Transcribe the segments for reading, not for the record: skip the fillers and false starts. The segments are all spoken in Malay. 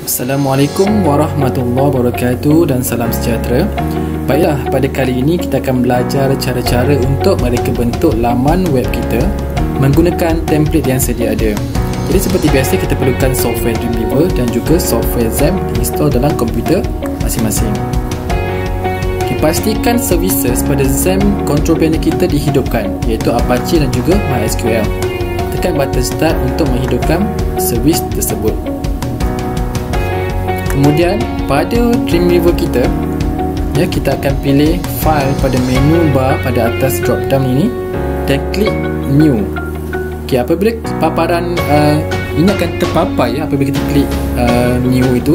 Assalamualaikum warahmatullahi wabarakatuh dan salam sejahtera. Baiklah, pada kali ini kita akan belajar cara-cara untuk mereka bentuk laman web kita menggunakan template yang sedia ada. Jadi seperti biasa kita perlukan software Dreamweaver dan juga software XAMPP diinstal dalam komputer masing-masing. Pastikan services pada XAMPP control panel kita dihidupkan, iaitu Apache dan juga MySQL. Tekan button start untuk menghidupkan servis tersebut. Kemudian pada Dreamweaver kita, kita akan pilih file pada menu bar pada atas drop down ini dan klik new. Apabila paparan ini akan terpapar apabila kita klik new itu,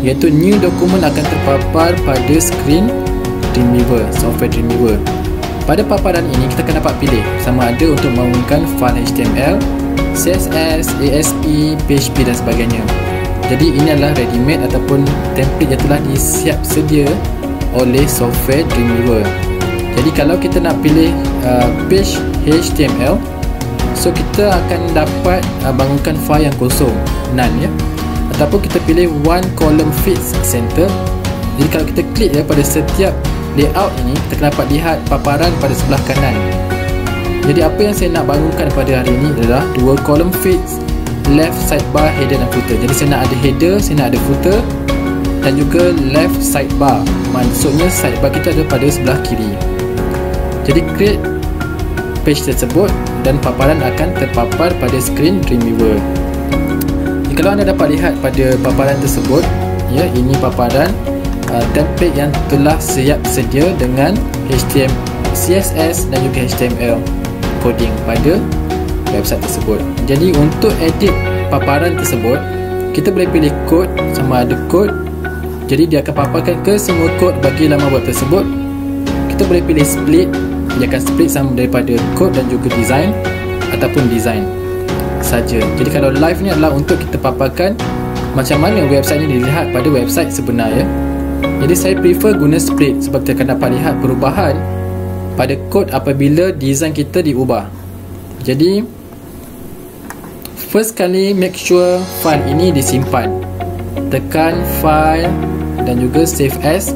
iaitu new document akan terpapar pada skrin Dreamweaver, software Dreamweaver. Pada paparan ini kita akan dapat pilih sama ada untuk menggunakan file HTML, CSS, ASP, PHP dan sebagainya. Jadi ini adalah ready-made ataupun template yang telah disiap sedia oleh software Dreamweaver. Jadi kalau kita nak pilih page HTML, so kita akan dapat bangunkan file yang kosong, none ataupun kita pilih one column fits center. Jadi kalau kita klik pada setiap layout ini, kita akan dapat lihat paparan pada sebelah kanan. Jadi apa yang saya nak bangunkan pada hari ini adalah dua column fits, left sidebar, header dan footer. Jadi saya nak ada header, saya nak ada footer dan juga left sidebar. Maksudnya sidebar kita ada pada sebelah kiri. Jadi create page tersebut dan paparan akan terpapar pada skrin Dreamweaver. Jadi, kalau anda dapat lihat pada paparan tersebut, ini paparan template yang telah siap sedia dengan HTML, CSS dan juga HTML coding pada website tersebut. Jadi untuk edit paparan tersebut, kita boleh pilih code, sama ada code. Jadi dia akan paparkan ke semua code bagi laman web tersebut. Kita boleh pilih split, dia akan split sama daripada code dan juga design ataupun design saja. Jadi kalau live ni adalah untuk kita paparkan macam mana website ni dilihat pada website sebenar Jadi saya prefer guna split sebab kita akan dapat lihat perubahan pada kod apabila design kita diubah. Jadi first kali make sure file ini disimpan. Tekan file dan juga save as.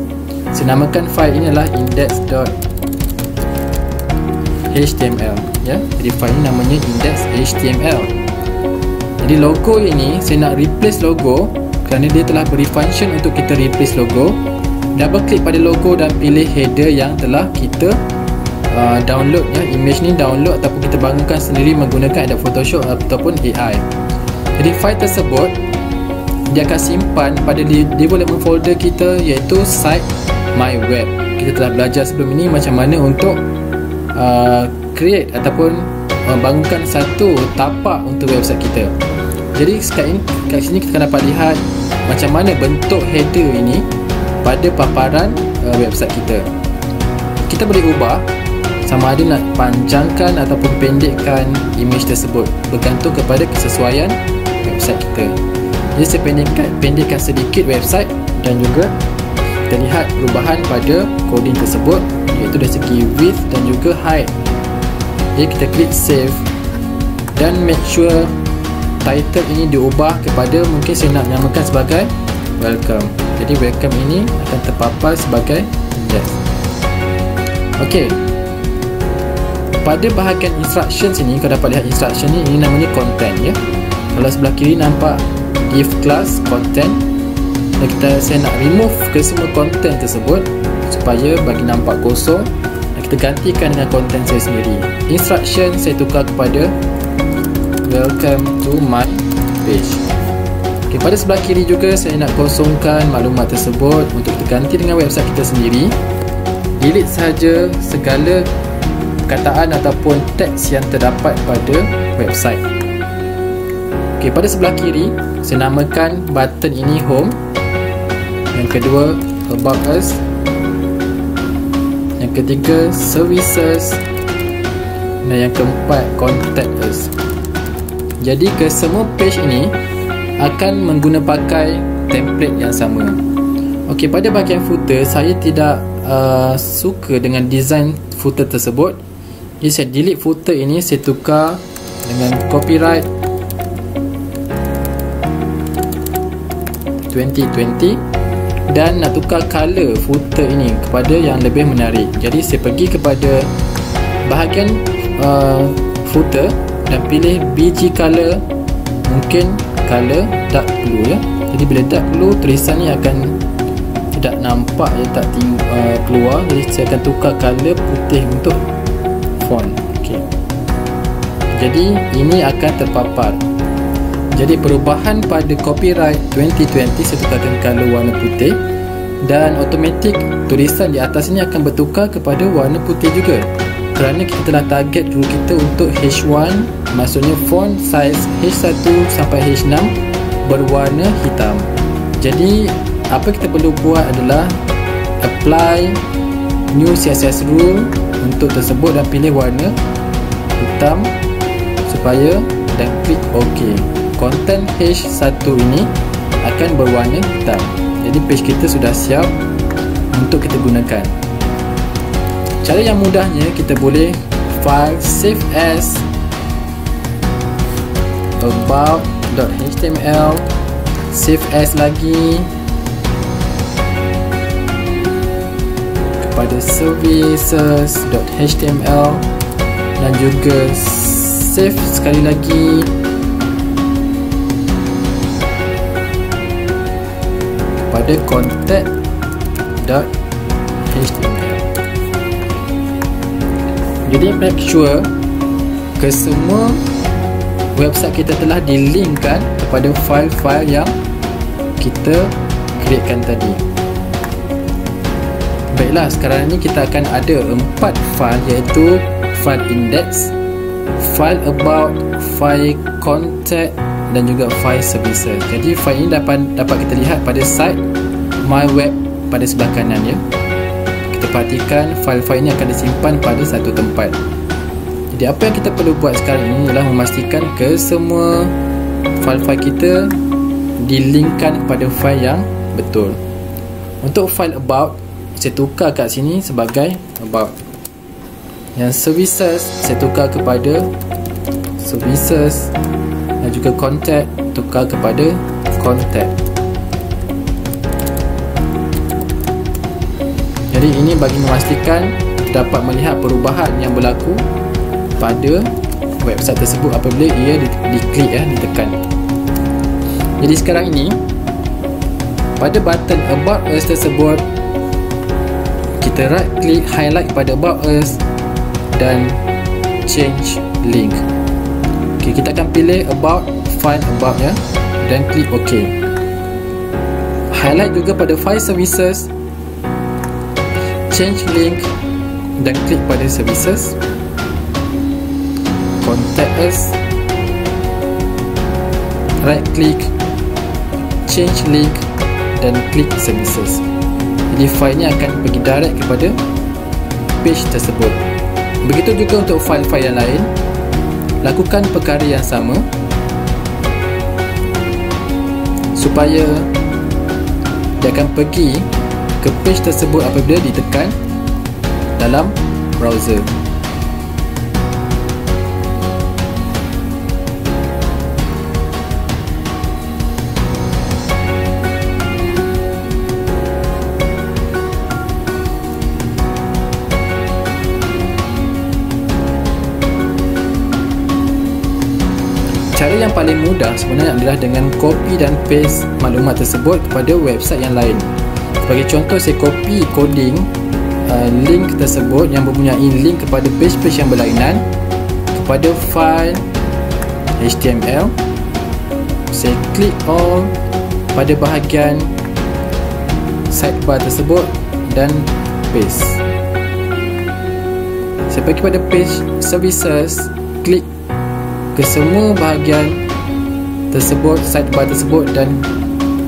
Saya namakan file ini adalah index.html Jadi file ini namanya index.html. Jadi logo ini saya nak replace logo kerana dia telah beri function untuk kita replace logo. Double klik pada logo dan pilih header yang telah kita download image ni download ataupun kita bangunkan sendiri menggunakan Adobe Photoshop ataupun AI. Jadi file tersebut dia akan simpan pada development folder kita, iaitu site my web. Kita telah belajar sebelum ini macam mana untuk create ataupun bangunkan satu tapak untuk website kita. Jadi kat sini kita akan dapat lihat macam mana bentuk header ini pada paparan website kita. Kita boleh ubah sama ada nak panjangkan ataupun pendekkan image tersebut, bergantung kepada kesesuaian website kita. Jadi saya pendekkan sedikit website dan juga kita lihat perubahan pada coding tersebut, iaitu dari segi width dan juga height. Jadi kita klik save dan make sure title ini diubah kepada, mungkin saya nak namakan sebagai welcome. Jadi welcome ini akan terpapar sebagai yes. Okey. Pada bahagian instructions ini, kau dapat lihat instruction ini namanya content Kalau sebelah kiri nampak div class content, dan saya nak remove ke semua content tersebut supaya bagi nampak kosong, dan kita gantikan dengan content saya sendiri. Instruction saya tukar kepada welcome to my page. Pada sebelah kiri juga saya nak kosongkan maklumat tersebut untuk kita ganti dengan website kita sendiri. Delete saja segala perkataan ataupun teks yang terdapat pada website. Pada sebelah kiri saya namakan button ini home, yang kedua about us, yang ketiga services, dan yang keempat contact us. Jadi ke semua page ini akan menggunakan pakai template yang sama. Pada bahagian footer, saya tidak suka dengan design footer tersebut. Jadi saya delete footer ini, saya tukar dengan copyright 2020 dan nak tukar color footer ini kepada yang lebih menarik. Jadi saya pergi kepada bahagian footer dan pilih BG color, mungkin color dark blue ya. Jadi bila dark blue, tulisan ni akan tidak nampak, dia tak keluar. Jadi saya akan tukar color putih untuk font. Okey. Jadi ini akan terpapar. Jadi perubahan pada copyright 2020 saya tukarkan color warna putih, dan automatik tulisan di atas ini akan bertukar kepada warna putih juga, kerana kita telah target dulu kita untuk H1, maksudnya font size H1 sampai H6 berwarna hitam. Jadi apa kita perlu buat adalah apply new CSS rule untuk tersebut dan pilih warna hitam supaya, dan klik OK. Konten H1 ini akan berwarna hitam. Jadi page kita sudah siap untuk kita gunakan. Cara yang mudahnya, kita boleh file save as about.html, save as lagi kepada services.html, dan juga save sekali lagi kepada contact.html. Jadi make sure ke semua website kita telah dilinkkan kepada file-file yang kita createkan tadi. Baiklah, sekarang ni kita akan ada 4 file, iaitu file index, file about, file contact dan juga file services. Jadi file ini dapat kita lihat pada site my web pada sebelah kanan ya. Kita perhatikan file-file ini akan disimpan pada satu tempat. Jadi apa yang kita perlu buat sekarang ini adalah memastikan ke semua file-file kita dilinkkan kepada file yang betul. Untuk file about, saya tukar kat sini sebagai about. Yang services saya tukar kepada services, dan juga contact tukar kepada contact. Jadi ini bagi memastikan dapat melihat perubahan yang berlaku pada website tersebut apabila ia diklik ditekan. Jadi sekarang ini pada button about us tersebut, kita right click, highlight pada about us dan change link. Okay, kita akan pilih about, file about ya, dan klik OK. Highlight juga pada file services, change link dan klik pada services, contact us, right click, change link dan klik services. Jadi file ni akan pergi direct kepada page tersebut. Begitu juga untuk file-file yang lain. Lakukan perkara yang sama supaya dia akan pergi ke page tersebut apabila ditekan dalam browser. Cara yang paling mudah sebenarnya adalah dengan copy dan paste maklumat tersebut kepada website yang lain. Sebagai contoh, saya copy coding link tersebut yang mempunyai link kepada page-page yang berlainan kepada file HTML. Saya klik all pada bahagian sidebar tersebut dan paste. Saya pergi pada page services, klik ke semua bahagian tersebut, sidebar tersebut, dan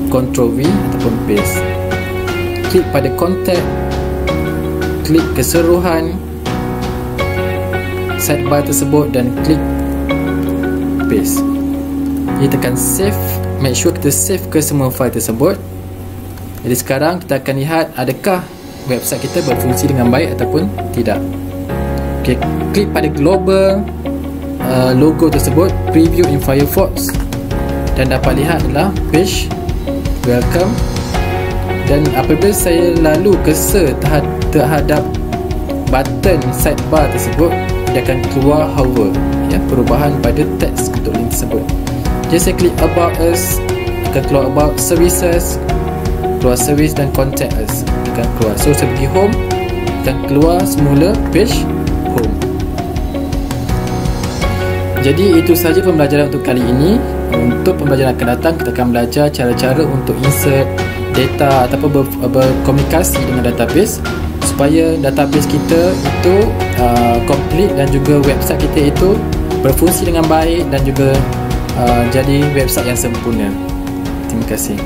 Ctrl V ataupun paste. Klik pada contact, klik keseluruhan sidebar tersebut dan klik paste. Jadi tekan save, make sure kita save ke semua file tersebut. Jadi sekarang kita akan lihat adakah website kita berfungsi dengan baik ataupun tidak. Okay, klik pada global logo tersebut, preview in Firefox, dan dapat lihat adalah page welcome, dan apabila saya lalu cursor terhadap button sidebar tersebut, dia akan keluar hover, ya, perubahan pada teks untuk link tersebut. Jadi saya klik about us, akan keluar about services, keluar service dan contact us akan keluar. So saya pergi home, akan keluar semula page home. Jadi itu sahaja pembelajaran untuk kali ini. Untuk pembelajaran akan datang, kita akan belajar cara-cara untuk insert data ataupun berkomunikasi dengan database supaya database kita itu complete dan juga website kita itu berfungsi dengan baik dan juga jadi website yang sempurna. Terima kasih.